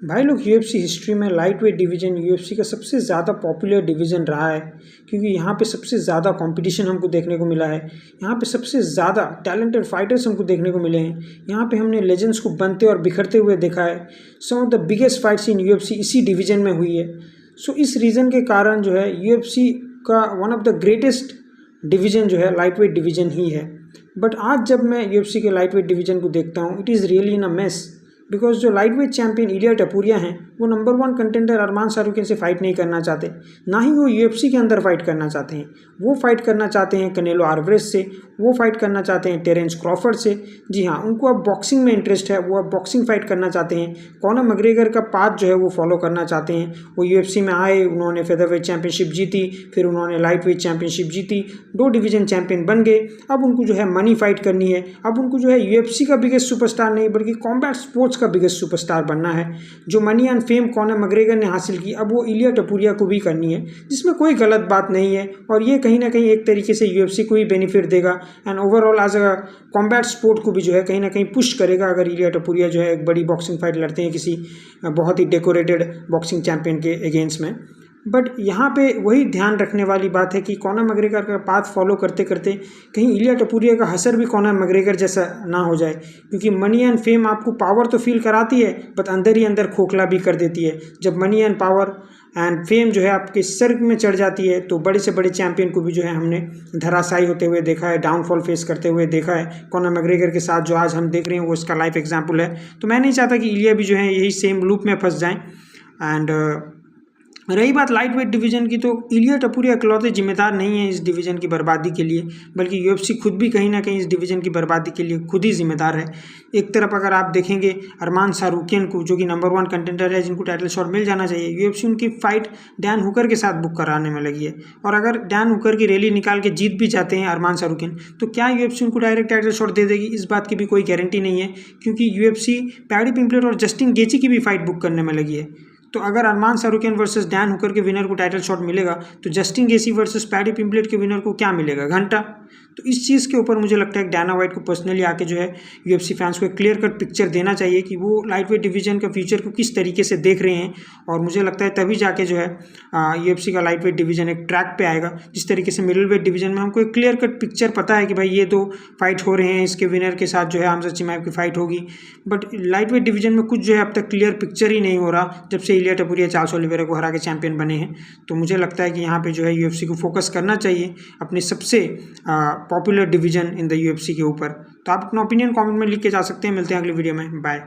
भाई लोग UFC history में लाइट वेट डिवीज़न यूएफसी का सबसे ज़्यादा पॉपुलर डिवीज़न रहा है, क्योंकि यहाँ पे सबसे ज़्यादा कंपटीशन हमको देखने को मिला है। यहाँ पे सबसे ज़्यादा टैलेंटेड फाइटर्स हमको देखने को मिले हैं। यहाँ पे हमने लेजेंड्स को बनते और बिखरते हुए देखा है। Some of the biggest fights in UFC इसी डिवीज़न में हुई है। सो इस रीज़न के कारण जो है यूएफसी का one of the greatest division जो है लाइट वेट डिवीज़न ही है। बट आज जब मैं यूएफसी के लाइट वेट डिवीज़न को देखता हूँ, it is really in a mess, because जो लाइट वेट चैंपियन इलिया टपुरिया हैं वो नंबर 1 कंटेंडर अरमान शाहरुखियन से फाइट नहीं करना चाहते, ना ही वो यूएफसी के अंदर फाइट करना चाहते हैं। वो फाइट करना चाहते हैं कनेलो आल्वारेज से, वो फाइट करना चाहते हैं टेरेंस क्रॉफर्ड से। जी हाँ, उनको अब बॉक्सिंग में इंटरेस्ट है, वो अब बॉक्सिंग फाइट करना चाहते हैं। कॉनर मैकग्रेगर का पाथ जो है वो फॉलो करना चाहते हैं। वो यूएफसी में आए, उन्होंने फेदरवेट चैंपियनशिप जीती, फिर उन्होंने लाइट वेट चैंपियनशिप जीती, 2 डिवीज़न चैंपियन बन गए। अब उनको जो है मनी फाइट करनी है। अब उनको जो है यूएफसी का बिगेस्ट सुपरस्टार नहीं बल्कि कॉम्बैट स्पोर्ट्स का बिगेस्ट सुपरस्टार बनना है। जो money and fame Conor McGregor ने हासिल की, अब वो इलिया टपुरिया को भी करनी है, जिसमें कोई गलत बात नहीं है। और ये कहीं ना कहीं एक तरीके से यूएफसी को ही बेनिफिट देगा and overall as a combat sport को भी जो है कहीं ना कहीं पुश करेगा, अगर इलिया टपुरिया जो है एक बड़ी बॉक्सिंग फाइट लड़ते हैं किसी बहुत ही डेकोरेटेड बॉक्सिंग चैंपियन के अगेंस्ट में। बट यहाँ पे वही ध्यान रखने वाली बात है कि कॉनर मैकग्रेगर का पाथ फॉलो करते करते कहीं इलिया टपुरिया का हसर भी कॉनर मैकग्रेगर जैसा ना हो जाए, क्योंकि मनी एंड फेम आपको पावर तो फील कराती है बट अंदर ही अंदर खोखला भी कर देती है। जब money and power and fame जो है आपके सर में चढ़ जाती है तो बड़े से बड़े चैंपियन को भी जो है हमने धराशायी होते हुए देखा है, डाउनफॉल फेस करते हुए देखा है। कॉनर मैकग्रेगर के साथ जो आज हम देख रहे हैं वो इसका लाइफ एग्जाम्पल है। तो मैं नहीं चाहता कि इलिया भी जो है यही सेम लूप में फंस जाएँ। एंड रही बात लाइट वेट डिवीज़न की, तो इलिया टपुरिया इकलौते जिम्मेदार नहीं है इस डिवीज़न की बर्बादी के लिए, बल्कि यूएफसी खुद भी कहीं ना कहीं इस डिवीज़न की बर्बादी के लिए खुद ही जिम्मेदार है। एक तरफ अगर आप देखेंगे अरमान शाहरुखियन को, जो कि नंबर 1 कंटेंडर है, जिनको टाइटल शॉट मिल जाना चाहिए, यूएफसी उनकी फाइट डैन हुकर के साथ बुक कराने में लगी है। और अगर डैन हुकर की रैली निकाल के जीत भी जाते हैं अरमान शाहरुखियन, तो क्या यूएफसी उनको डायरेक्ट टाइटल शॉट दे देगी, इस बात की भी कोई गारंटी नहीं है, क्योंकि यूएफसी पैडी पिंपलेट और जस्टिन गेची की भी फाइट बुक करने में लगी है। तो अगर अरमान शाहरुखियन वर्सेस डैन हुकर के विनर को टाइटल शॉट मिलेगा, तो जस्टिन गेसी वर्सेस पैडी पिंपलेट के विनर को क्या मिलेगा? घंटा। तो इस चीज़ के ऊपर मुझे लगता है कि डायना वाइट को पर्सनली आके जो है यूएफसी फैंस को एक क्लियर कट पिक्चर देना चाहिए कि वो लाइट वेट डिवीज़न का फ्यूचर को किस तरीके से देख रहे हैं। और मुझे लगता है तभी जाके जो है यूएफसी का लाइट वेट डिवीज़न एक ट्रैक पे आएगा। जिस तरीके से मिडिल वेट डिवीज़न में हमको एक क्लियर कट पिक्चर पता है कि भाई ये 2 फाइट हो रहे हैं, इसके विनर के साथ जो है हमजा चिमाएव की फाइट होगी, बट लाइट वेट डिवीज़न में कुछ जो है अब तक क्लियर पिक्चर ही नहीं हो रहा जब से इलिया टपुरिया चार्ल्स ओलिवेरा को हरा के चैंपियन बने हैं। तो मुझे लगता है कि यहाँ पे जो है यूएफसी को फोकस करना चाहिए अपने सबसे popular division in the UFC के ऊपर। तो आप अपना ओपिनियन कमेंट में लिख के जा सकते हैं। मिलते हैं अगली वीडियो में, बाय।